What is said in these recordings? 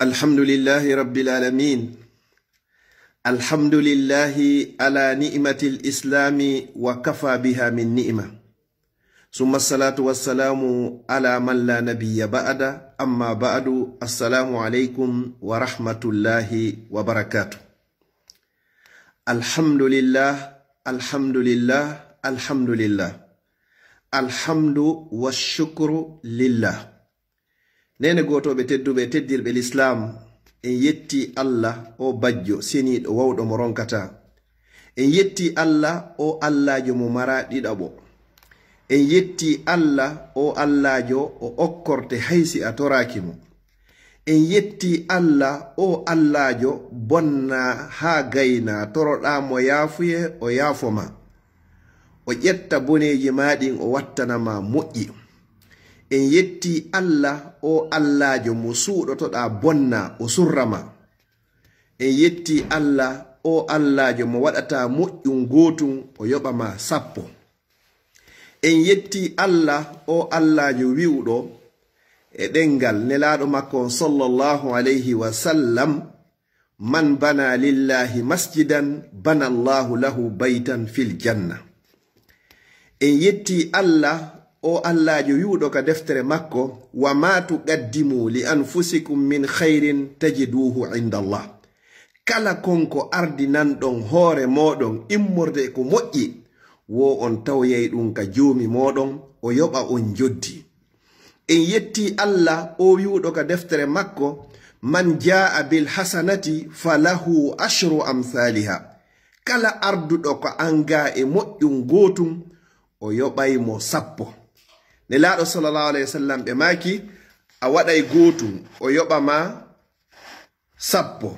الحمد لله رب العالمين. الحمد لله على نعمة الإسلام وكفى بها من نعمة، ثم الصلاة والسلام على من لا نبي بعد. أما بعد، السلام عليكم ورحمة الله وبركاته. الحمد لله الحمد لله الحمد لله الحمد والشكر لله. nene gotoɓe tedduɓe teddirɓe l'islam en yetti Allah o bajjo seniɗo wawɗo mo ronkata. En yetti Allah o Allahjo mo mara ɗiɗaɓo. En yetti Allah o Allahjo o okkorte haysi a torakimo. En yetti Allah o Allahjo bonna ha gayna toroɗa mo yaafuye o yaafoma, o ƴetta boneji maɗin o wattanama moƴƴi. En yetti Allah o Allahjo mo suuɗotoɗa bonna o surrama. En yetti Allah o Allahjo mo waɗata moƴƴum gotum o yoɓama sappo. En yetti Allah o Allahjo wi'uɗo e ɗengal nelaɗo makko sallallahu alayhi wa sallam: man bana lillahi masjidan bana Allahu lahu baytan fil janna. En yetti Allah o Allahjo wi'uɗo ka deftere makko: wa ma tuqaddimu li anfusikum min khairin tajiduhu inda Allah. kala konko ardi nanɗon hoore moɗon immorde ko moƴƴi, wo on tawyay ɗum ka joomi moɗon o yoɓa on joddi. En yetti Allah o wi'uɗo ka deftere makko: man jaa bil hasanati falahu ashru amthaliha. kala arduɗo ko anga e moƴƴum gotum o yoɓaymo sappo. Nelaɗo sallallahu alayhi wa sallam ɓe maki: a waɗay gotum o yoɓama sappo,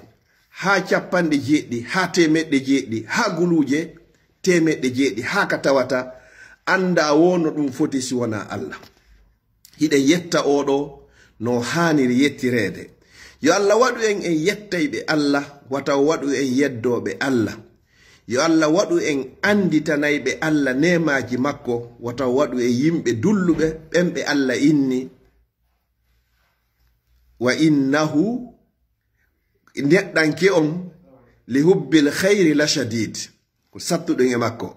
ha capanɗe jeɗɗi, ha temeɗɗe jeɗɗi, ha guluje temeɗɗe jeɗɗi, ha ka tawata anda wono ɗum foti si wona Allah. hiɗen yetta oɗo no haniri yettirede. yo Allah waɗu en yettayɓe Allah, wata waɗu en yeddoɓe Allah. yo Allah waɗu en anditanayɓe Allah nemaji makko, wata waɗu e yimɓe dulluɓe ɓenɓe Allah inni wa innahu neɗɗanke on li hubbil khayri la shadid, ko sattuɗon e makko.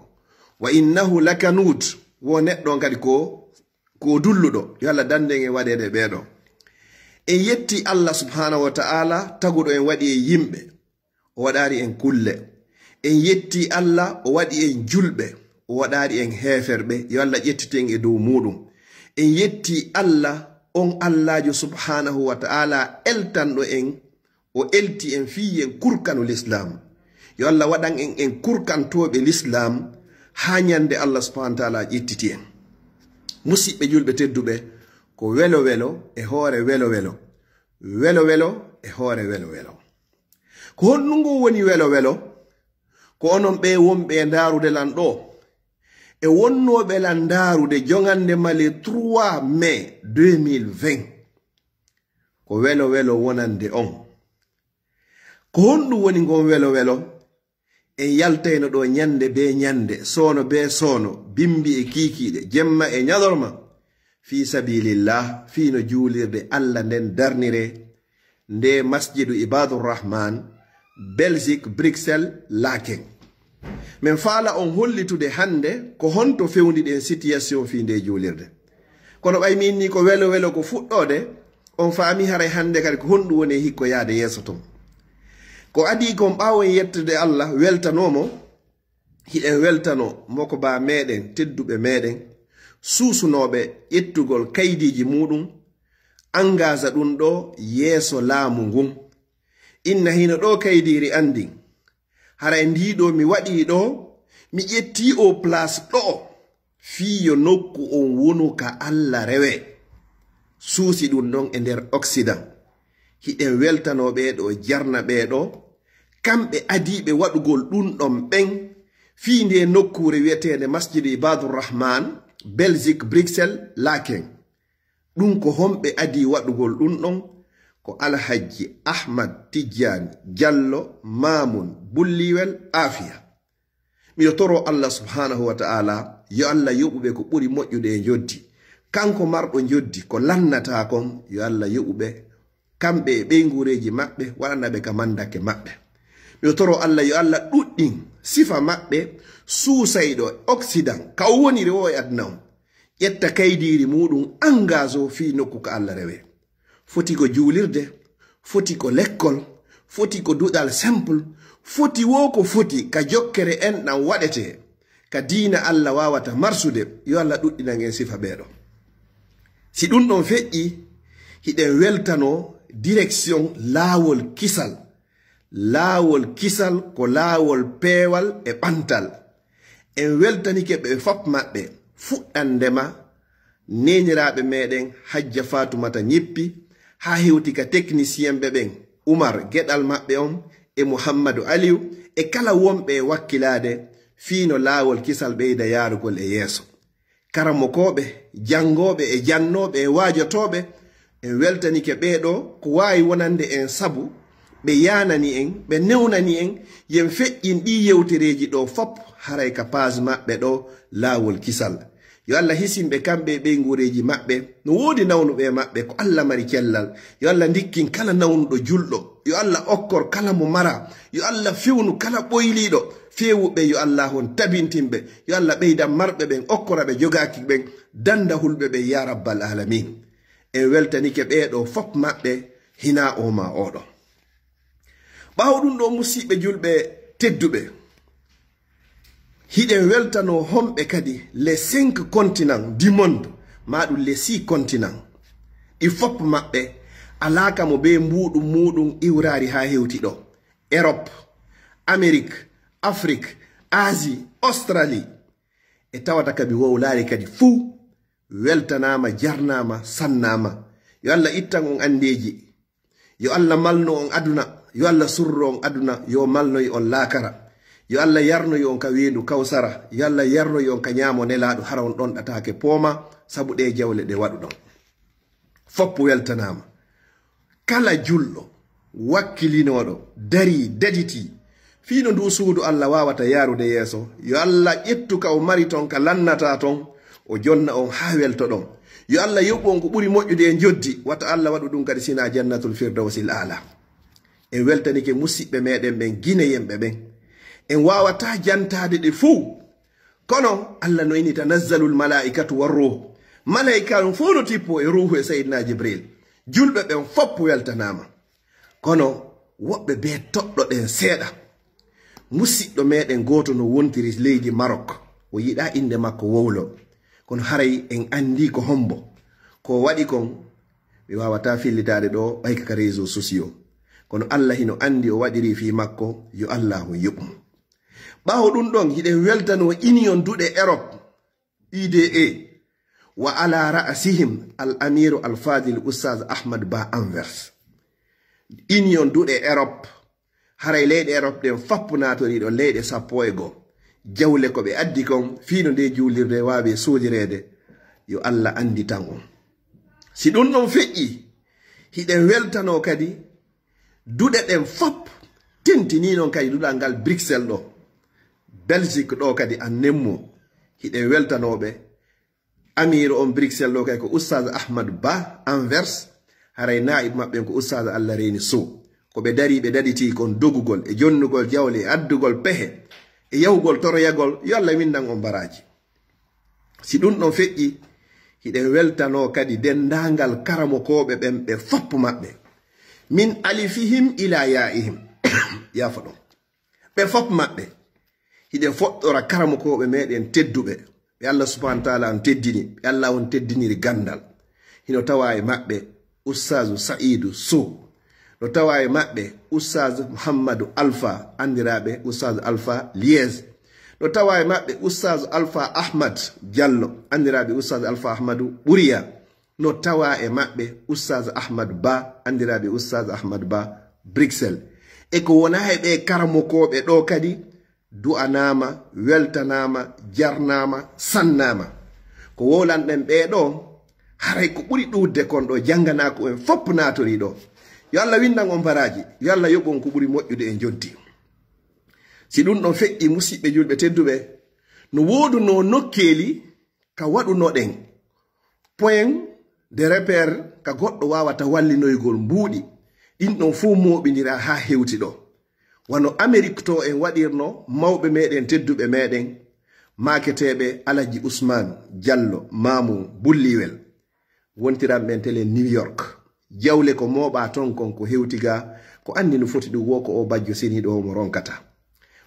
wa innahu lakanud, wo neɗɗon kadi ko dulluɗo. yo Allah danden e waɗede ɓeɗo. en yetti Allah subhanahu wa ta'ala taguɗo en waɗi e yimɓe, o waɗari en kulle. en yetti Allah o waɗi en julɓe, o waɗari en heferɓe. yo Allah ƴettiten e dow muɗum. en yetti Allah on Allahjo subhanahu wa ta'ala eltanɗo en, o elti en fiyen kurkanu l'islam. yo Allah waɗan en kurkantoɓe l'islam ha ñande Allah subhanahu wa ta'ala ƴettiti en. musidɓe julɓe tedduɓe, ko welo welo e hoore welo welo, welo welo e hoore welo welo. ko honnungo woni welo welo? ko onon ɓe wonɓe ndarude lan ɗo e wonnoɓe lan ndarude jongande male 3 mai 2020. ko welo welo wonande on. ko honɗum woni ngon welo welo? en yaltayno ɗo ñande be ñande, sono be sono, bimbi e kikiɗe, jemma e ñadorma, fi sabilillah, fino juulirde Allah nden darnire nde masjidu ibadur rahman, Belgique, Bruxelles, Laken. min faala on hollitude hande ko honto fewniɗen situation fi nde juulirde. kono ɓay min ni ko welo welo ko fuɗɗode, on faami haray hande kadi ko honɗum woni hikko yaade yeeso ton. ko adi kon ɓawon yettude Allah weltanomo, hiɗen weltano moko ba meɗen tedduɓe meɗen susunoɓe ƴettugol kaydiji muɗum, engage ɗum ɗo yeeso laamu ngun. inna hino ɗo kaydiri andi haray ndiɗo mi waɗi ɗo, mi ƴetti o place ɗo fiyo nokku on wonu ka Allah rewe. suusi ɗum ɗon e nder Occident. hiɗen weltano ɓeɗo jarna ɓeɗo, kamɓe adiɓe waɗugol ɗum ɗon ɓen fi nde nokkure wiyetede masjidu ibadur rahman, Belgique, Bruxelles, Laken. ɗum ko homɓe adi waɗugol ɗum ɗon ko Alhaji Ahmad Tijjani Diallo Mamoun Bulliwel Afia. miɗo toro Allah subhanahu wa ta'ala yo Allah yoɓuɓe ko ɓuri moƴƴude e joddi. kanko marɗo joddi ko lannata kon, yo Allah yoɓuɓe kamɓe ɓe ngureji maɓɓe waɗanaɓe ka mandake maɓɓe. Mi toro Allah yo Allah ɗuɗɗin sifa maɓɓe suusayɗo occident ka o woniri o e aduna on ƴetta kaydiri muɗum engage o fi nokku ka Allah rewe. Foti ko juulirde, foti ko lekkol, foti ko duɗal simple, foti wo ko foti ka jokkere en ɗan waɗete ka diina Allah wawata marsude. Yo Allah ɗuɗɗinan en sifa ɓeɗo. Si ɗum ɗon feƴƴi hiɗen weltano direction laawol kisal. Laawol kisal ko laawol peewal e ɓantal. En weltanike ɓe fop maɓɓe fuɗɗandema neñiraɓe meɗen Hajja Fatumata ñippi ha hewti ka technicien ɓe ɓen Umar geɗal maɓɓe on e Muhammadu Aliou e kala wonɓe wakkilade fiino laawol kisal ɓeyda yarugol e yeeso. Karamokoɓe, jangoɓe e jannoɓe e wajotoɓe en weltanike ɓeɗo ko wawi wonande en sabu ɓe yanani en ɓe newnani en yen feƴƴin ɗi yewtereji ɗo fop haray ka page maɓɓe ɗo laawol kisal. Yo Allah hisimɓe kamɓe ɓe ngureji maɓɓe no wodi nawnuɓe maɓɓe ko Allah mari cellal. Yo Allah ndikkin kala nawnuɗo julɗo. Yo Allah okkor kala mo mara. Yo Allah fewnu kala ɓoyliɗo fewuɓe. Yo Allah hon tabintinɓe. Yo Allah ɓeyda marɓe ɓen okkoraɓe jogaki ɓen danda hulɓe ɓe ya rabbal alamin. En weltanike ɓeɗo fop maɓɓe hina oma oɗo. ɓawo ɗum ɗo musidɓe julɓe tedduɓe hiɗen weltano homɓe kadi les 5 continents du monde maɗum les 6 continents ɗi fop maɓɓe alaka mo be mbuɗum muɗum iwrari ha hewti ɗo. Europe, Amérique, Afrique, Asie, Australie e tawata kabi wowlari kadi fuu weltanama jarnama sannama. Yo Allah ittan on andeji. Yo Allah malno on aduna. Yo Allah surro on aduna. Yo malnoy on lakara. Yo Allah yarnoy on ka wendu kawsara. Yo Allah yarnoy on ka nyamo nelaɗo hara on ɗon ɗatake pooma sabu ɗe jawle ɗe waɗu ɗon. Foppo weltanama. Kala julɗo wakkilinoɗo dari daditi fiino ndu suudu Allah wawata yarude yeeso. Yo Allah ƴettu ka o mari ton ka lannata ton o jonna on ha welto ɗon. Yo Allah yoɓɓon ko ɓuri moƴƴude e joddi wata Allah waɗu ɗum kadi sina jannatul firdawsil ala. En weltanike musidɓe meɗen ɓen guineyemɓe ɓen en wawata jantade ɗe fuu kono Allah no ini tanazzalul malaikatu warruh. Malaika on fo no tippo e ruhu e sayyidina Jibril. Julɓe ɓen fop weltanama kono woɓɓe be toɗɗo ɗen seeɗa. Musidɗo meɗen goto no wontiri leydi Maroc o yiɗa inde makko Wowlo kono haray en andi ko hombo ko waɗi kon ɓe wawata fillitade ɗo ɓayka ka réseaux sociaux kono Allah hino andi o waɗiri fi makko. Yo Allah ho yuɓum. ɓawo ɗum ɗon hiɗen weltano union duɗe Europe UDA wa ala ra'asihim al amiru al fadil Oustaz Ahmad Ba Anvers. Union duɗe Europe haray leyɗe Europe ɗen fappunatoriɗo leyɗe 11 jawle ko ɓe addi kon fiino nde juulirde wawe sodirede. Yo Allah andi tan on. Si ɗum ɗon feƴƴi hiɗen weltano kadi duɗe ɗen fop tentini non kadi duɗal ngal Bruxelles ɗo Belgique ɗo kadi an nemmo hiɗen weltanoɓe amiru on Bruxelles ɗo kadi ko Oustaz Ahmad Ba Anvers haray naib maɓɓen ko Oustaz Allah Reni Sow ko ɓe dari ɓe daɗiti kon dogugol e jonnugol jawle e addugol pehe e yahugol toroyagol. Yo Allah windan on baraji. Si ɗum ɗon feƴƴi hiɗen weltano kadi dendangal karamokoɓe ɓen ɓe foppu maɓɓe min alifihim ila yaihim yafa ɗon ɓe fop maɓɓe hiɗen foɗɗora karamokoɓe meɗen tedduɓe ɓe Allah subhanahu wa taala on teddini ɓe Allah on teddiniri gandal. Hino tawa e maɓɓe Oustaz Saïdou Sow no tawa e maɓɓe Oustaz Muhammadu Alpha andiraɓe Oustaz Alpha Liez no tawa e maɓɓe Oustaz Alpha Ahmad Diallo andiraɓe Oustaz Alpha Ahmadu Ɓuriya no tawa e maɓɓe Oustaz Ahmad Ba andiraɓe Oustaz Ahmad Ba Bruxelles e ko wona e ɓe karamokoɓe ɗo kadi du'anama weltanama jarnama sannama ko wolanɗen ɓeɗo haray ko ɓuri ɗuɗde kon ɗo janganako en fop natori ɗo. Yo Allah windan on baraji. Yo Allah yoɓon ko ɓuri moƴƴude e joddi. Si ɗum ɗon feƴƴi musidɓe julɓe tedduɓe no woduno nokkeli ka waɗunoɗen point de repère ka goɗɗo wawata wallinoygol mbuuɗi inɗon fuu moɓidira ha hewti ɗo wano Amérique to en waɗirno mawɓe meɗen tedduɓe meɗen maketeɓe Alaji Ousmane Diallo Mamou Bulliwel wontiran ɓen tele New York jawle ko moɓa ton kon ko hewtiga ko andi no foti ɗum wo ko o bajjo seniɗo mo ronkata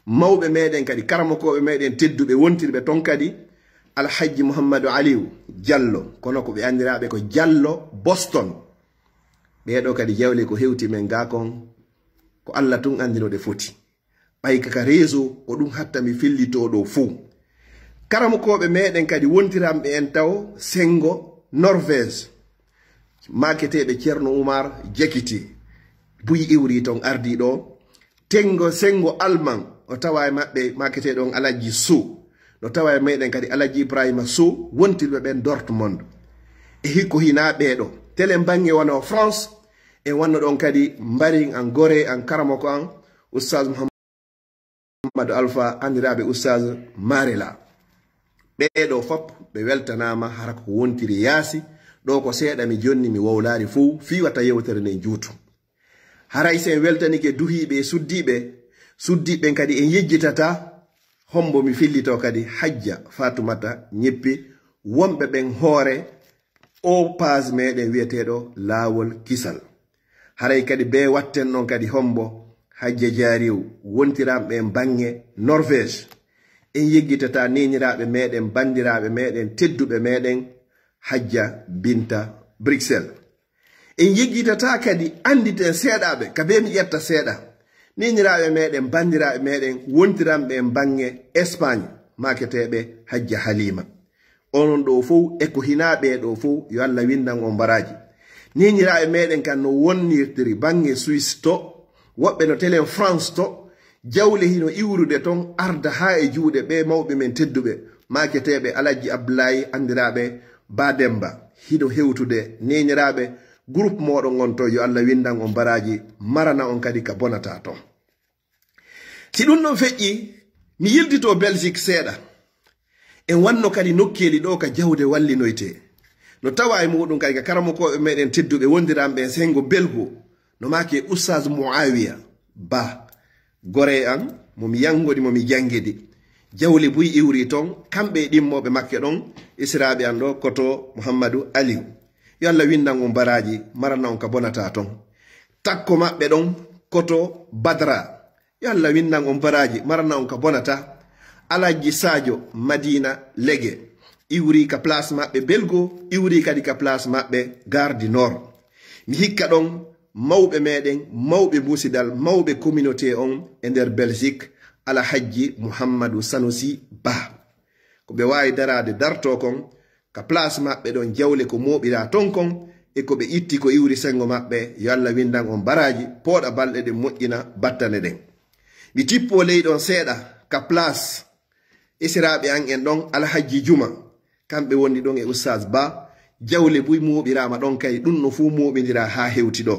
mawɓe meɗen kadi karamokoɓe meɗen tedduɓe wontirɓe ton kadi Alhaji Mouhamadou Aliou Diallo kono ko ɓe andiraɓe ko Diallo Boston ɓeɗo kadi jawle ko hewti men ga kon ko Allah tun andinoɗe foti ɓayka ka réseau ko ɗum hatta mi fillitoɗo fuu karamokoɓe meɗen kadi wontiranɓe en taw sengo Norvège maketeɓe Ceerno Oumar Jakiti buyi iwri ton ardi ɗo sengo Allemand o tawa e maɓɓe maketeɗon Alaji Sow no tawa e meɗen kadi Alaji Ibrahima Sow wontirɓe ɓen Dortmund e hikko hina ɓeɗo tele bange wano France e wanno ɗon kadi mbarin an gore an karamoko an Oustaz Mouhamadou Alpha andiraɓe Oustaz Marela ɓeɗo fop ɓe weltanama hara ko wontiri yaasi ɗo ko seeɗa mi jonni mi wowlari fuu fiwata yewtere nde juutu haray sen weltanike duhiɓe suddiɓe kadi en yejjitata hombo mi fillito kadi Hajja Fatoumata ñeppi wonɓe ɓen hoore o page meɗen wiyeteɗo laawolkisal haray kadi be watten ɗon kadi hombo Hajja Jariw wontiranɓe bange Norvège en yeggitata neniraɓe meɗen bandiraɓe meɗen tedduɓe meɗen Hajja Binta Bruxelles en yeggitata kadi anditen seeɗaɓe ka be mi ƴetta seeɗa neniraɓe meɗen bandiraɓe meɗen wontiranɓe bange Espagne maketeɓe Hajja Halima onon ɗo fof e ko hinaɓe ɗo fof yo Allah windan on baraji neniraɓe meɗen kan no wonnirtiri bange Suisse to woɓɓe no telen France to jawle hino iwrude ton arda ha e juuɗe ɓe mawɓe men tedduɓe maketeɓe Alaji Abdoulaye andiraɓe Bademba hiɗo hewtude neniraɓe groupe moɗon on to yo Allah windan on baraji marana on kadi ka bonata ton si ɗum ɗon feƴƴi mi yildito Belgique seeɗa en wanno kadi nokkeli ɗo ka jawde wallinoyte no tawa e muɗum kadi ka karamokoɓe meɗen tedduɓe wondiranɓe sengo belgo no make Oustaz Muawiya Ba gore an momi yangodi momi jangidi jawle buy iwri ton kamɓe ɗimmoɓe makke ɗon isiraɓe an ɗo koto Mouhamadou Aliou yo Allah windan on baraji marana on ka bonata ton takko maɓɓe ɗon koto Badra yo Allah windan on baraji marana on ka bonata Alaji Sadio Madina Lege iwri ka place maɓɓe belgo iwri kadi ka place maɓɓe Gare du Nord mi hikka ɗon mawɓe meɗen mawɓe musidal mawɓe communauté on e nder Belgique Alhaji Mouhamadou Sanusi Ba ko ɓe wawi darade darto kon ka place maɓɓe ɗon jawle ko moɓira ton kon e ko ɓe itti ko iwri sengo maɓɓe yo Allah windan on baraji pooɗa balɗe ɗe moƴƴina battane ɗen mi tippo leyɗon seeɗa ka place isiraɓe an en ɗon Alhaji Juma kamɓe woni ɗon e Oustaz Ba jawle buy moɓirama ɗon kay ɗum no fu moɓidira ha hewti ɗo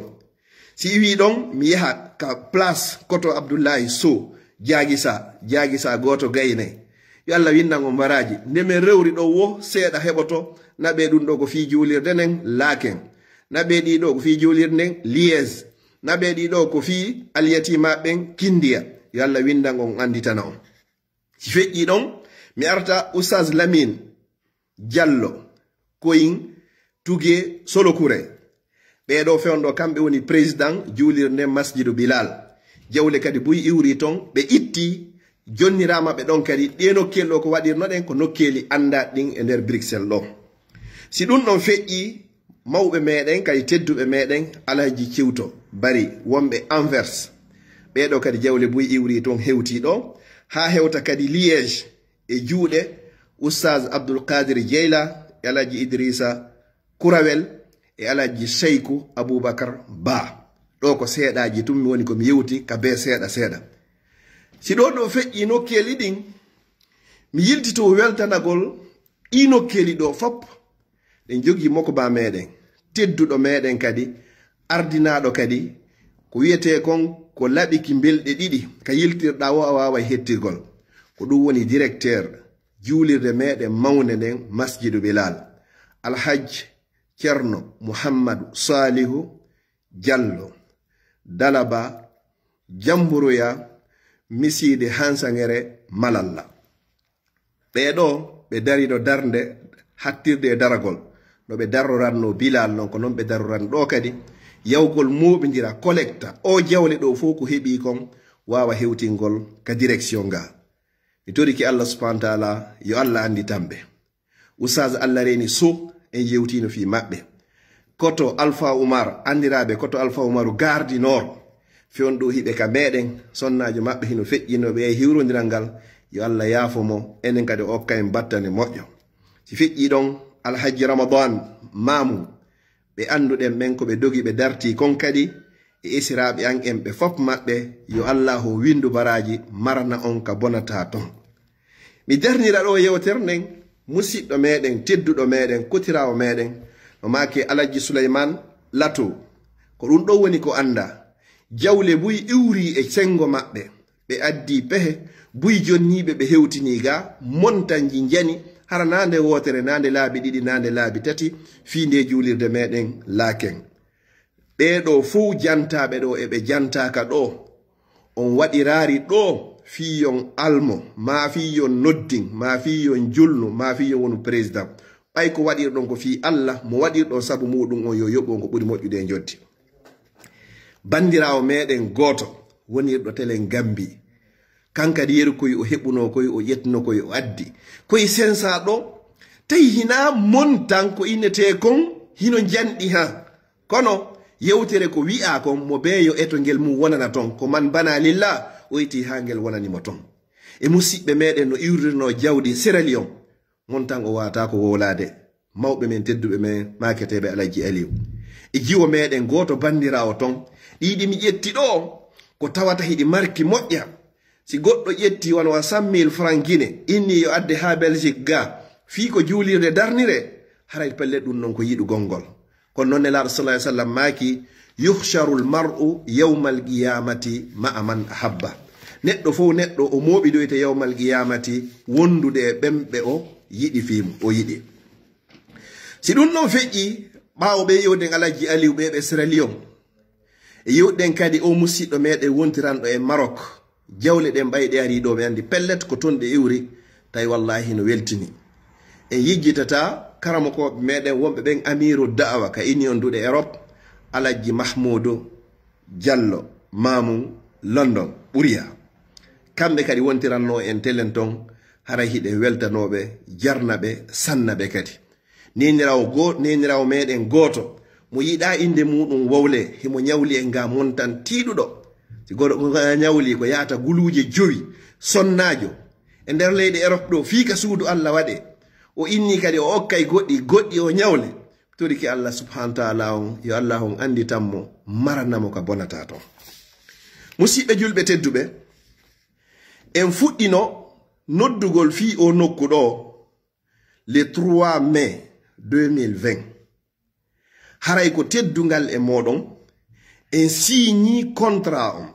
si wi ɗon mi yaha ka place koto Abdoullahi Sow jagisa goto gayne yo Allah windan on baraji nde min rewri ɗo wo seeɗa heɓoto naɓe ɗum ɗo ko fi julirde nden Laken naɓe ɗi ɗo ko fi julirde nden Liège naɓe ɗi ɗo ko fi aliyatimaɓen Kindia yo Allah windan on anditana on si feƴƴi ɗon mi arta Oustaz Lamine Diallo koyin tugue Solokure ɓeɗo fewndo kamɓe woni président julirde Masjidou Bilal jawle kadi buy iwri ton ɓe itti jonnirama ɓe ɗon kadi ɗe nokkel ɗo ko waɗirnoɗen ko nokkeli anda ɗin e nder Bruxelles ɗo si ɗum ɗon feƴƴi mawɓe meɗen kadi tedduɓe meɗen Alhaji Ciwto Bari wonɓe Anvers ɓeɗo kadi jawle buy iwri ton hewti ɗo ha hewta kadi Liège e juuɗe Oustaz Abdoul Qadir Dieyla e Alhaji Idrissa Kourawel e Alhaji Seykou Aboubacar Ba ɗo ko seeɗaji tum mi woni komi yewti ka be seeɗa si ɗo ɗo feƴƴi nokkeli ɗin mi yiltito weltanagol ɗi nokkeli ɗo fop ɗen jogi mokoba meɗen tedduɗo meɗen kadi ardinaɗo kadi ko wiyete kon ko laɓiki belɗe ɗiɗi ka yiltirɗa o a wawa hettirgol ko ɗum woni directeur juulirde meɗen mawne nden Masjidou Bilal Alhaji Ceerno Mouhamadou Salihu Diallo dalaba jamburuya miside hansangere malalla ɓeɗo ɓe dari ɗo darnde hattirde e daragol no ɓe darroranno bilal non ko non ɓe darroran ɗo kadi yawgol moɓidira collecta o jawle ɗo fof ko heeɓi kon wawa hewtingol ka direction nga mi toriki Allah subhanahu wa ta'ala yo Allah andi tambe Oustaz Allah reni so en yewtino fi mabbe koto Alpha Umar andirabe koto Alpha Umaru gardi nord fion do hibe ka meden sonnajo mabbe hino fejjino be hiwrondiral ngal yo Allah yaafomo enen kadi okka en battane moƴƴo si fejji don alhaji Ramadan mamu be anduden men ko be dogi be darti kon kadi e isiraɓe an en ɓe fof maɓɓe yo Allah ho windu baraji marana on ka bonata ton mi darnira ɗo yewtere nden musidɗo meɗen tedduɗo meɗen kotirawo meɗen no make Alaji Suleyman Lato ko ɗum ɗo woni ko anda jawle buy iwri e sengo maɓɓe ɓe addi pehe buy jonniɓe ɓe hewtini ga montanji jani hara nande wotere nande laabi ɗiɗi nande laabi tati fi nde juulirde meɗen laaken ɓeɗo fuu jantaɓe ɗo eɓe jantaka ɗo on waɗirari ɗo fiyon almo ma fiyon noddin ma fiyon julno ma fiyon wonu président ɓay ko waɗirɗon ko fi Allah mo waɗirɗon sabu muɗum on yo yoɓon ko ɓuri moƴƴude e joddi bandirawo meɗen goto wonirɗo telen Gambi kankadi yeru koye o heɓuno koye o ƴettuno koye o addi koye sensa ɗo tawi hina montan ko innete kon hino janɗi ha kono yewtere ko wi'a kon mo beeyo eto ngel mum wonana ton ko man bana lillah o iti ha ngel wonanimo ton e musidɓe meɗen no iwrirno jawdi Sierra Leone montan o wata ko wowlade mawɓe men tedduɓe men maketeɓe Alaji Aliou e jiwo meɗen goto bandirawo ton ɗiɗi mi ƴetti ɗo ko tawata hiɗi marki moƴƴa si goɗɗo ƴetti won wa 100,000 francs Guinée inni yo adde ha Belgique ga fi ko juulirde darnire haray pelle ɗum non ko yiɗu gongol kono noon nelaɗo sallallahu alaihi wasallam maaki yuhsharu lmar'u yawma alqiyamati ma'a man ahabba neɗɗo fof neɗɗo o moɓiɗoyte yawma alqiyamati wondude e ɓemɓe o yiɗi fimu o yiɗi si ɗum noon feƴƴi ɓawo ɓe yewden Alaji Aliou ɓe Sierra Leone e yewɗen kadi o musidɗo meɗen wontiranɗo e Maroc jawle ɗen ɓayɗe ari ɗo ɓe andi pellet ko ton ɗe iwri tawi wallahi no weltini en yijjitata karamokoɓe meɗen wonɓe ɓen amiru da'awa ka union duɗe Europe Alaji Mahmoudou Diallo Mamoun London ɓuriya kamɓe kadi wontiranno en telen ton hara hiɗe weltanoɓe jarnaɓe sannaɓe kadi nenirawo meɗen goto mo yiɗa inde muɗum wowle himo ñawli en ga montan tiɗuɗo si goɗo ko ñawli ko yata guluje 5 sonnajo e nder leydi Europe ɗo fiika suudu Allah waɗe o inni kadi o okkay goɗɗi o ñawle toriki Allah subhanahu wa ta'ala on yo Allah on andi tammo maranamo ka bonata ton musidɓe julɓe tedduɓe en fuɗɗino noddugol fi o nokku ɗo le 3 mai 2020 haray ko teddungal e moɗon en signi contrat on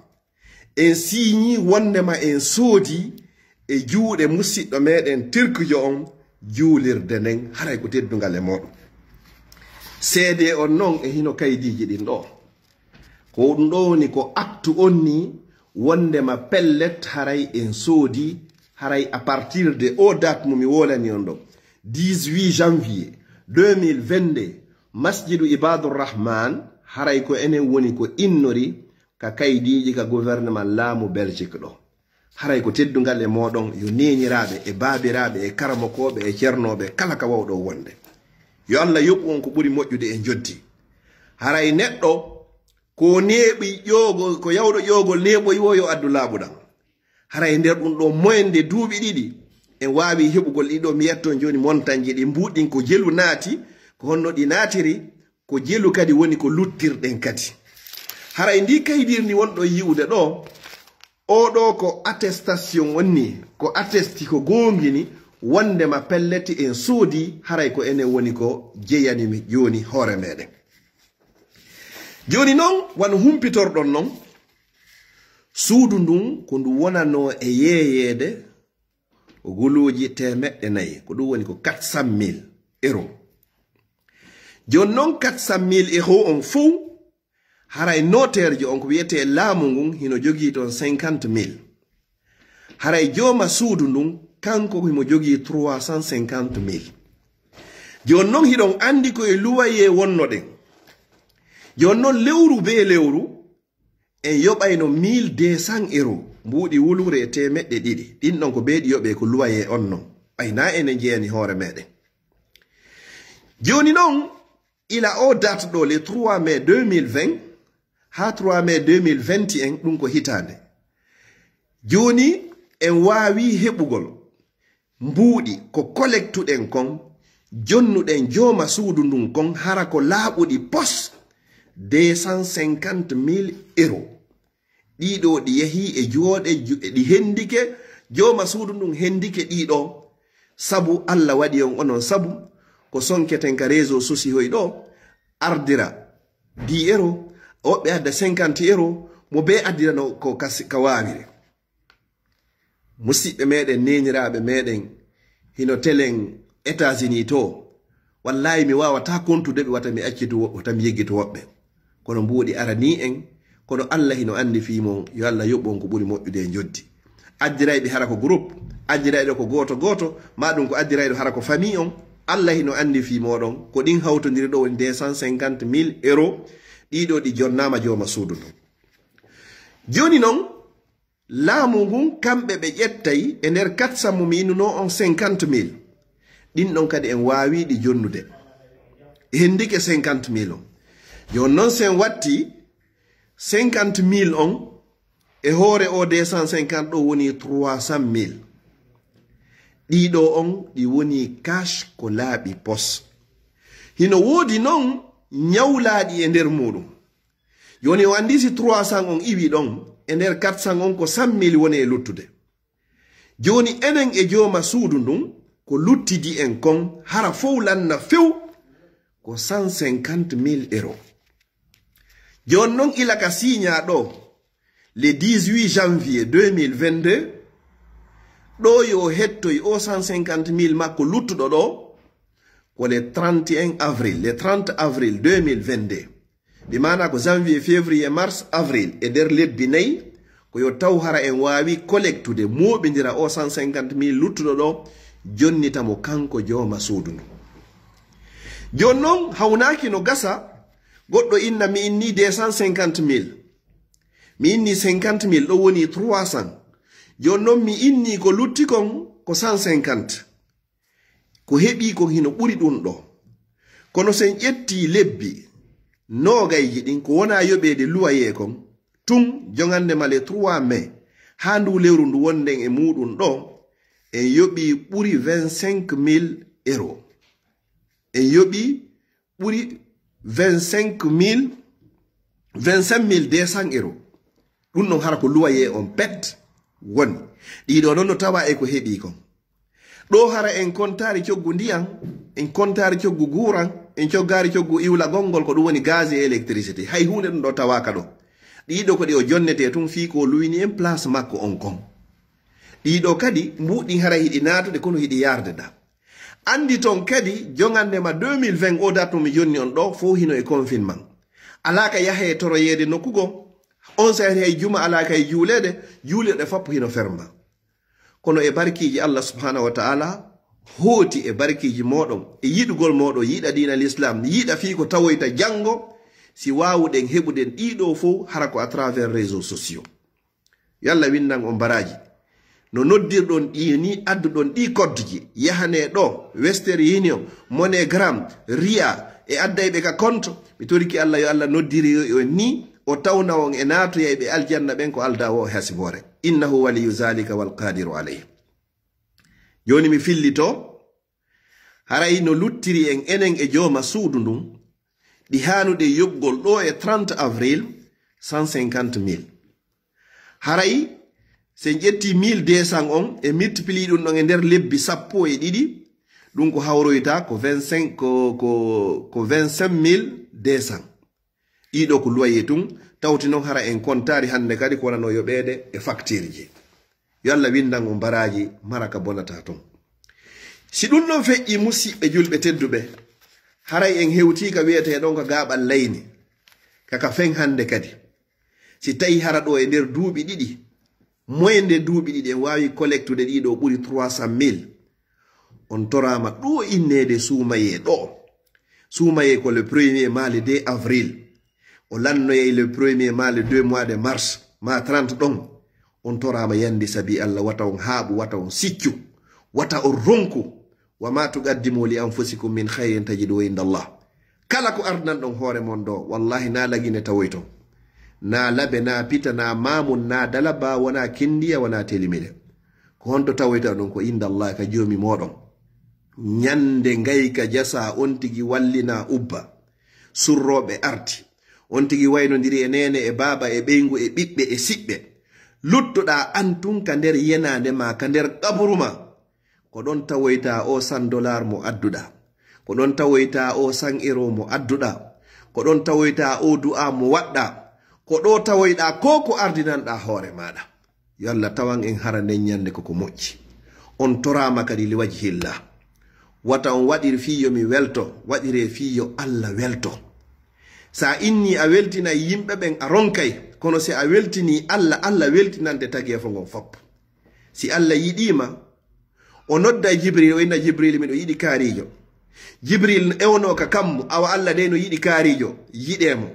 en signi wondema en soodi e juuɗe musidɗo meɗen tirkujo on juulirde nden haray ko teddungal e moɗon seede on non e hino kaydiji ɗin ɗo ko ɗum ɗo woni ko actu on ni wondema pellet haray en soodi haray à partir de o date mo mi wolani on ɗo 18 janvier 2022 masjidu Ibadur Rahman haray ko enen woni ko innori ka kaydiji ka gouvernement laamu Belgique ɗo haray ko teddungal e moɗon yo neniraɓe e baabiraɓe e karamokoɓe e ceernoɓe kala ka wawɗo wonde yo Allah yoɓu on ko ɓuri moƴƴude e joddi haray neɗɗo ko neeɓi ƴogo ko yawɗo ƴogol neeɓoyi wo yo addu laaɓuɗam haray nder ɗum ɗo moyende duuɓi ɗiɗi en wawi heɓugol ɗiɗo mi yetton joni montagne ɗi mbuɗin ko jelu naati ko honno ɗi naatiri ko jelu kadi woni ko luttirɗen kadi haray ndi kaydirni wonɗo yiwde ɗo oɗo ko attestation wonni ko attesti ko gongini wondema pelleti en soodi haray ko enen woni ko jeyanimi joni hoore meɗen joni noon wan humpitorɗon noon suudu ndun ko ndu wonano e yeeyede ko guluji 400 ko ɗum woni ko 400,000 euros joni noon 400,000 euros on fuu haray noterje on ko wiyete laamu ngun hino jogi ton 50,000 haray joma suudu ndun kanko himo jogi 350,000 jon non hiɗon andi ko e luwaye wonnoɗen jon non lewru be lewru en yoɓayno 1200 euros mbuuɗi wulure e temeɗɗe ɗiɗi ɗin ɗon ko beeɗi yoɓe ko luwaye on non ɓayna enen jeeni hoore meɗen joni noon ila o date ɗo le 3 mai 2020 ha 3 mai 2021 ɗum ko hitande joni en waawi heɓugol mbuuɗi ko collectuɗen kon jonnuɗen joma suudu ndun kon hara ko laaɓuɗi pos 250,000 euros ɗiɗo ɗi yehi e jooɗe ɗi hendike joma suudu ndun hendike ɗiɗo sabu Allah waɗi on onon sabu ko sonketen ka réseau sociaux ɗo ardira 10 euros woɓɓe adda 50 euros mo be addirano ko ka waawire musidɓe meɗen neniraɓe meɗen hino telen États-Unis to wallahi mi wawata kontude ɓe wata mi accitu wata mi yeggito woɓɓe kono mbuuɗi arani en kono Allah hino andi fimo yo Allah yoɓɓon ko ɓuri moƴƴude e joddi addirayɓe hara ko groupe addirayɗo ko goto goto ma ɗum ko addirayɗo hara ko famille on Allah hino andi fimoɗon ko ɗin hawtodiri ɗo woni 250,000 euros ɗiɗo ɗi jonnama joma suudu ɗum joni noon laamu ngun kamɓe ɓe ƴettay e nder 400 mo mi innuno on 50,000 ɗin ɗon kadi en waawi ɗi jonnude hendike 50,000 on jon noon sen watti 50,000 on e hoore o 250 ɗo woni 300,000 ɗiɗo on ɗi woni cash ko laaɓi pos hino woodi noon ñawlaaɗi e nder muɗum joni o andi si 300 on iwi ɗon e nder 400 on ko 100,000 woni e luttude joni enen e joma suudu ndun ko luttidi en kon hara fof lanna few ko 150,000 euros jon non ila ka signa ɗo le 18 janvier 2022 ɗo yo hettoy o 150,000 makko luttuɗo ɗo ko le 31 avril le 30 avril 2022 bi mana ko janvier février mars avril e der lebbi nayi ko yo taw hara en waawi collectude moɓidira o 150,000 luttuɗo ɗo jonnitamo kanko joma suudu ndu jon noon hawnaki no gasa goɗɗo inna mi inni 250,000 mi inni 50,000 ɗo woni 300 jon noon mi inni ko lutti kon ko 150 ko heɓi kon hino ɓuri ɗum ɗo kono sen ƴetti lebbi nogayji ɗin ko wona yoɓede luwaye kon tun jongande male 3 mai ha ndu lewru ndu wonden e muɗum ɗo en yoɓi ɓuri 25,000 euros en yoɓi ɓuri 25,200 euros ɗum ɗon hara ko luwaye on pet woni ɗiɗo noon no tawa e ko heɓi kon ɗo hara en kontari coggu ndiyam en kontari coggu guran en coggari coggu iwla gongol ko ɗum woni gaz et électricité hay hunde ɗum ɗo tawaka ɗo ɗiɗo kadi o jonnete tun fi ko luwini en place makko on kon ɗiɗo kadi mbuɗi hara hiɗi natude kono hiɗi yarde da andi ton kadi jongandema 2020 o date mi jonni on ɗo fo hino e confinement alaka yahe toroyede nokkugo on sayati hay juma alaka e juuleɗe fappo hino ferma kono e barkiji Allah subhanahu wa ta'ala hooti e barkiji moɗon e yiɗugol moɗon yiɗa dina l'islam yiɗa fi ko tawoyta jango si wawuɗen heɓuɗen ɗiɗo fo hara ko à travers réseaux sociaux yalla winnan on baraji no noddirɗon ɗi ni adduɗon ɗi koddeji yahane ɗo Western Union MoneyGram Ria e addayɓe ka compte mi toriki Allah yo Allah noddiri yo ni o tawna on e naatoyayɓe aljanna ɓen ko alda o hasibore innahu waliyu zalika wal qadiru alayhi joni mi fillito haray no luttiri en enen e joma suudu ndun ɗi hanude yoɓgol ɗo e 30 avril 150,000 haray sen ƴetti 1200 on e multiplie ɗum ɗon e nder lebbi sappo e ɗiɗi ɗum ko hawroyta ko 25,200 ɗiɗo ko loyer tun tawti noon hara en kontari hande kadi ko wonano yoɓede e facture ji yo Allah windan on baraji maraka bonata ton si ɗum ɗon feƴƴi musidɓe julɓe tedduɓe haray en hewti ka wiyete ɗon ko gaɓal layni kaka fen hande kadi si tawi hara ɗo e nder duuɓi ɗiɗi moyende duuɓi ɗiɗi en wawi collectude ɗiɗo ɓuri 300,000 on torama ɗo innede suumaye ɗo suumaye ko le 1er mois le 2 avril o lannoye le 1er mois le 2 mois de mars ma 30 ɗon on torama yandi sabi Allah wata on haaɓu wata on siccu wata on ronku wa ma tuqaddimu li anfusikum min khairin tajidu inda Allah kala ko ardan ɗon hoore mon ɗo wallahi na lagine tawoyton na labe na pita na mamun na dalaba wana kindiya wana telimide ko honto tawoyta ɗon ko inda Allah ka jomi moɗon nyande ngay ka jasa on tigi wallina ubba surroɓe arti on tigi waynodiri e nene e baba e ɓeygu e ɓiɓɓe e siɓɓe luttoɗa antun ka nder yenande ma ka nder kaburuma ko ɗon tawoyta o $100 mo adduɗa ko ɗon tawoyta o €100 mo adduɗa ko ɗon tawoyta o du'a mo waɗɗa ko ɗo tawoyɗa ko ardinanɗa hoore maɗa yo Allah tawan en hara nden nyande koko moƴƴi on torama kadi li wajhillah wata on waɗir fiyo mi welto waɗire fiyo Allah welto sa inni a weltina yimɓe ɓen a ronkay kono si a weltini Allah weltinande tagefo ngon fop si Allah yiɗima o nodda Jibril o inna Jibril miɗo yiɗi kaarijo Jibril ewno ka kammu awa Allah de no yiɗi kaarijo yiɗemo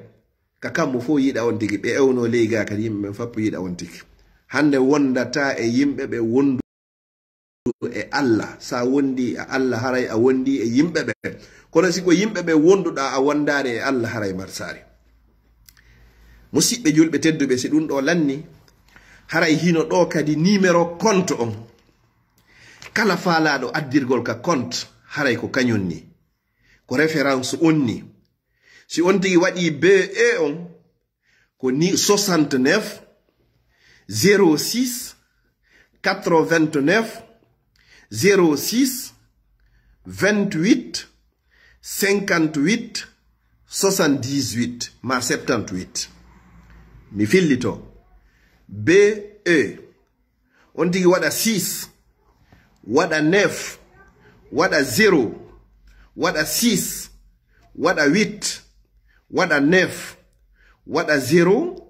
ka kammu fo yiɗa on tigi ɓe ewno leyga kadi yimɓe ɓen foppo yiɗa on tigi hande wondata e yimɓe ɓe wondu e Allah sa wondi e Allah haray a wondi e yimɓe ɓe kono siko yimɓe ɓe wonduɗa a wondare e Allah haray marsari musidɓe julɓe tedduɓe si ɗum ɗo lanni haray hino ɗo kadi numéro compte on kala faalaɗo addirgol ka compte haray ko kañum ni ko référence on ni si on tigi waɗi BE on ko ni 69 06 89 06 28 58 78 ma 78 mi fillito BE on tigi waɗa 6 waɗa 9 waɗa 0 waɗa 6 waɗa 8 waɗa 9 waɗa 0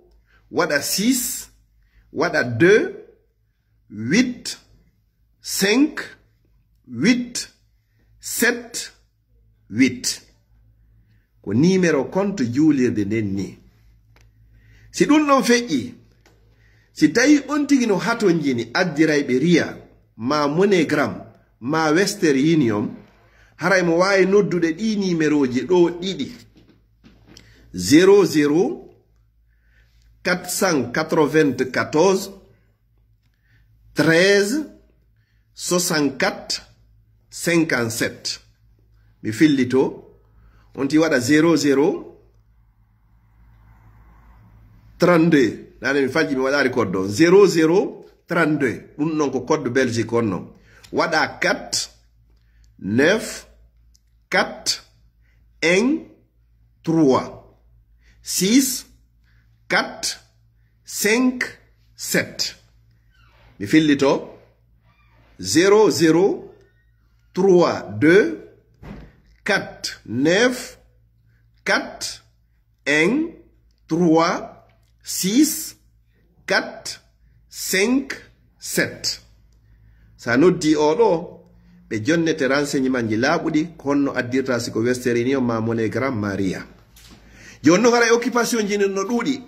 waɗa 6 waɗa 2 8 5 8 7 8 ko numéro compte juulirde nden ni si ɗum ɗon feƴƴi si tawi on tigi no haton jini addirayɓe riya ma MoneyGram ma Western Union haray mo wawi noddude ɗi numéroji ɗo ɗiɗi 00 494 13 64 57 mi fillito on ti waɗa 00 32 nane mi falji mi waɗari code ɗo 00 32 ɗum non ko code Belgique on non waɗa 4 9 4 1 3 6 4 5 7 mi fillito 00 32 4 9 4 1 3 6 4 5 7 sa noddi oɗo ɓe jonnete renseignement ji laaɓuɗi honno addirta siko Western Union ma MoneyGram Maria jonno haray occupation ji no ɗuuɗi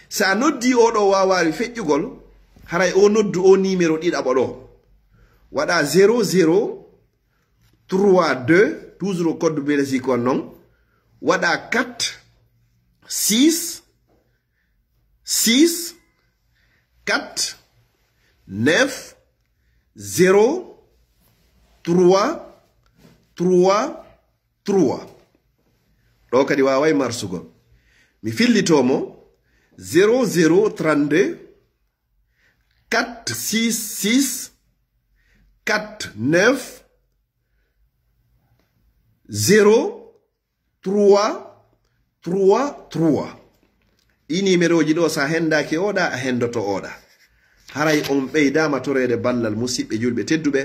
sa noddi oɗo wawawi feƴƴugol haray o noddu o numéro ɗiɗaɓo ɗo waɗa 00 32 toujours code Belgique on non waɗa 4 6 6 4 9 0 3 3 3 ɗo kadi wawai marsugol mi fillitomo 0032 466 49 0 3 3 3 ɗi numéroji ɗo sa hendaki oɗa a hendoto oɗa haray on ɓeydama torede ballal musidɓe julɓe tedduɓe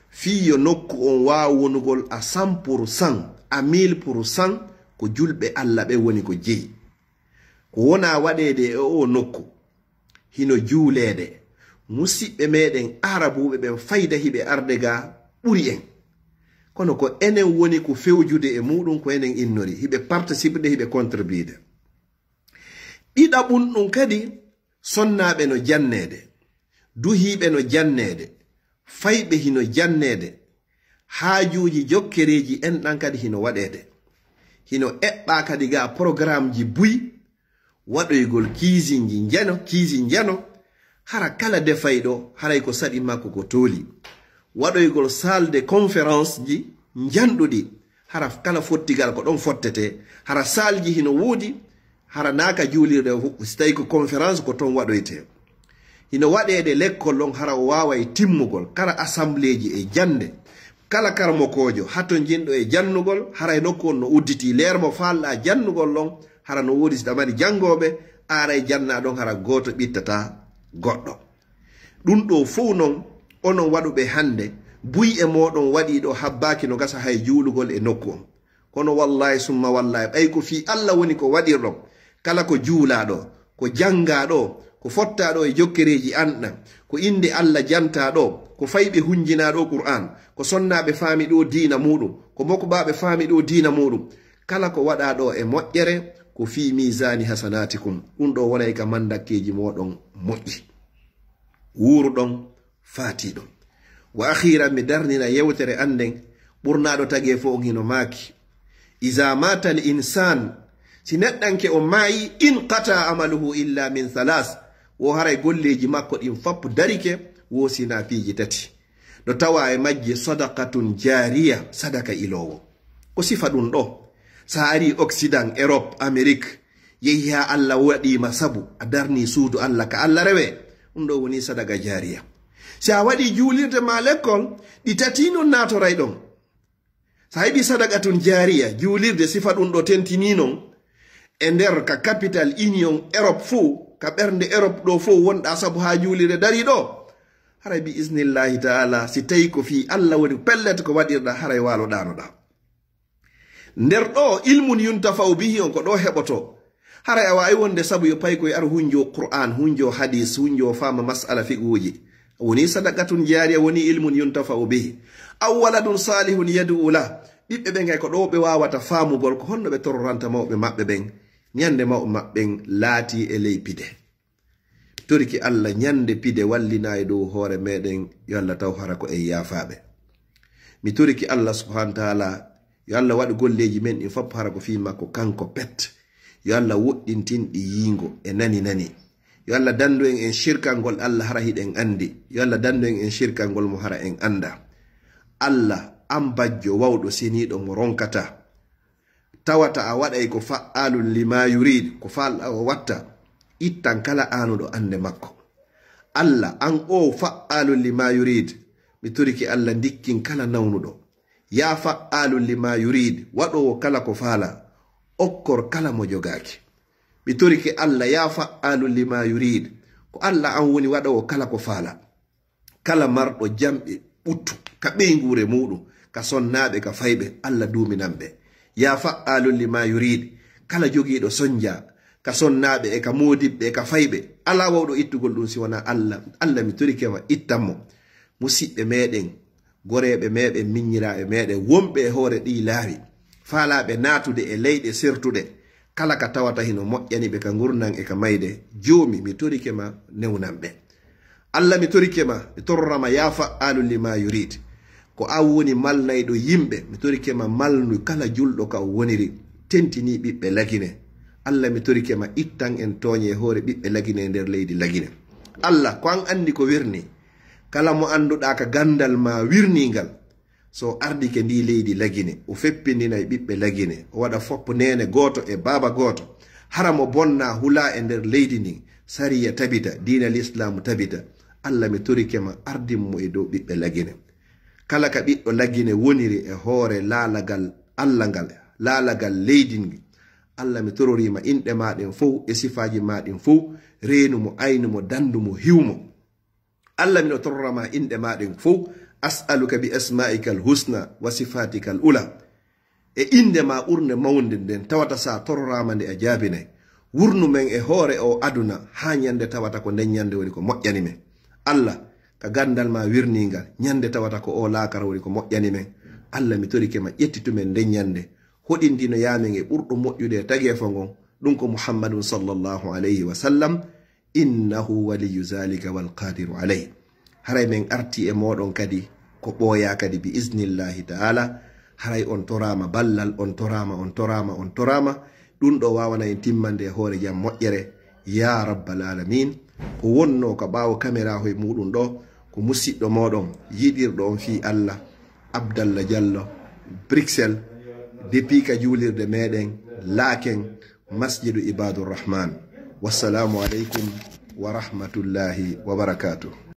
fiyo nokku on wawa wonugol a 100% a 1000% ko julɓe Allah ɓe woni ko jeyi ko wona waɗede e o nokku hino juulede musidɓe meɗen arabuɓe ɓen fayda hiɓe arde ga ɓuri en kono ko enen woni ko fewjude e muɗum ko enen innori hiɓe participe de hiɓe contribude ɗiɗaɓum ɗum kadi sonnaɓe no jannede duhiɓe no jannede fayɓe hino jannede haajuji jokkereji en ɗan kadi hino waɗede hino eɓɓa kadi ga programme ji buy waɗoygol kiisi njano hara kala defayɗo haray ko saɗi makko ko tooli waɗoygol salle de conférence ji janɗuɗi hara kala fottigal ko ɗon fottete hara salle ji hino woodi hara naka juulirde so tawi ko conférence ko ton waɗoyte hino waɗede l'école ɗon hara o waway timmugol kala assemblée ji e jande kala karmokojo hatto jinɗo e jannugol hara e nokku on no udditi leermo falɗa jannugol ɗon hara no woodi so ɗamani jangoɓe aray janna ɗon hara goto ɓittata goɗɗo ɗum ɗo fof noon onon waɗuɓe hande buy e moɗon waɗi ɗo habbaki no gasa hay juulugol e nokku on kono wallahi summa wallahi ɓay ko fi Allah woni ko waɗirɗon kala ko juulaɗo ko jangaɗo ko fottaɗo e jokkereji anɗan ko inde Allah jantaɗo ko fayɓe hunjinaɗo Qur'an ko sonnaɓe faami ɗo diina muɗum ko mokobaɓe faami ɗo diina muɗum kala ko waɗa ɗo e moƴƴere ko fi misani hasanatikum ɗum ɗo wonay ka mandakkeji moɗon moƴƴi wuruɗon faatiɗon wa akhira mi darnina yewtere anden ɓurnaɗo tagi fo on hino maaki iza mata al insan si neɗɗanke o maayi in qata amaluhu illa min thalas wo haray golleji makko ɗin fappu darike wo sina piiji tati ɗo tawa e majje sadaqatun jariya sadaka ilowo ko sifa ɗum ɗo sa ari Occident Europe Amérique yehi ha Allah waɗima sabu a darni suudu Allah ka Allah rewe ɗum ɗo woni sadaka jariya si a waɗi juulirde ma l'école ɗi tati non natoray ɗon sa heɓi sadaqatun jariya juulirde sifa ɗum ɗo tentini non e nder ka capital union Europe fou ka ɓernde Europe ɗo fou wonɗa sabu ha juulirde dari ɗo haray bi isnillahi taala si tawi ko fi Allah woni pellete ko waɗirɗa haray waloɗanoɗa nder ɗo ilmun yuntafau bihi on ko ɗo heɓoto haray a wawi wonde sabu yo pay koye ar hunjo Qur'an hunjo hadis hunjo fama masala figuji woni sadaqatun jariya woni ilmun yuntafau bihi aw waladun salihun yad'u la ɓiɓɓe ɓen ko ɗo ɓe wawata famugol ko honno ɓe torranta mawɓe maɓɓe ɓen ñande mawɓe maɓɓen laati e ley pide toriki Allah ñande pide wallina e dow hoore meɗen yo Allah taw hara ko en yaafaɓe mi toriki Allah subhanahu wa ta'ala yo Allah waɗi golleji men ɗin fop hara ko fi makko kanko pet yo Allah woɗɗintin ɗi yingo e nani yo Allah dandu en shirkal ngol Allah hara hiɗen andi yo Allah dandu en shirkal ngol mo hara en anda Allah an bajjo wawɗo seniɗo mo ronkata tawata a waɗay ko fa'alun lima yurid ko falɗa o watta ittan kala anuɗo ande makko Allah an o fa'alun lima yurid mi turiki Allah dikkin kala nawnuɗo ya fa'alun lima yurid waɗowo kala ko faala okkor kala mo jogaki mi turiki Allah ya fa'alun lima yurid ko Allah an woni waɗowo kala ko faala kala marɗo jamɓe ɓuttu ka ɓeygure muɗum ka sonnaɓe ka fayɓe Allah duminanɓe ya fa'alun lima yurid kala jogiiɗo sonja ka sonnaɓe e ka modiɓɓe e ka fayɓe ala wawɗo ittugol ɗum si wona Allah mi torikema ittanmo musidɓe meɗen goreɓe meɗen miññiraɓe meɗen wonɓe e hoore ɗi laari faalaɓe natude e leyɗe sertuɗe kala ka tawata hino moƴƴaniɓe ka gurnan e ka mayde joomi mi torikema newnanɓe Allah mi torikema mi torrama ya fa'alun lima yurid ko a woni malnayɗo yimɓe mi torikema malnu kala julɗo ka o woniri tentini ɓiɓɓe lagine Allah mi torikema ittan en tooñe hoore ɓiɓɓe lagine nder leydi lagine Allah ko an andi ko wirni kala mo anduɗa ka gandal ma wirningal so ardike ndi leydi lagine o feppindinay ɓiɓɓe lagine o waɗa foppo nene goto e baba goto hara mo bonna hula e nder leydi ndin sariya tabita diina l'islamu tabita Allah mi torikema ardinmo e dow ɓiɓɓe lagine kala ka ɓiɗɗo lagine woniri e hoore laalagal Allah ngal laalagal leydi ngi Allah mi tororima inɗe maɗen fof e sifaji maɗen fof reenumo aynumo dandumo hiwmo Allah mino torrama inɗe maɗen fof as'aluka bi asma'ika alhusna wa sifatika alula e inde ma ɓurde mawde nden tawata sa torrama nde a jaabinay wurnu men e hoore o aduna ha nyande tawata ko nden nyande woni ko moƴƴani men. Allah ka gandal ma wirningal nyande tawata ko o laakara woni ko moƴƴani men. Allah mi torike ma ƴettitumen nden nyande hoɗindino yamen e ɓurɗo moƴƴude tageefo ngon ɗum ko Muhammadun sallallahu alayhi wa sallam. Innahu waliyu zalika wal qadiru alayhi. Haray men arti e moɗon kadi ko ɓooya kadi bi iznillahi ta'ala. Haray on torama ballal, on torama ɗum ɗo wawana en timmande e hoore jam moƴƴere ya rabbal alamin. Ko wonno ko ɓaawo caméra hoye muɗum ɗo ko musidɗo moɗon yiɗirɗo on fi Allah Abdallah Diallo, Bruxelles, depuis ka juulirde meɗen laaken masjidu Ibadur Rahman. Wassalamu alaikum wa rahmatullahi wa barakatuh.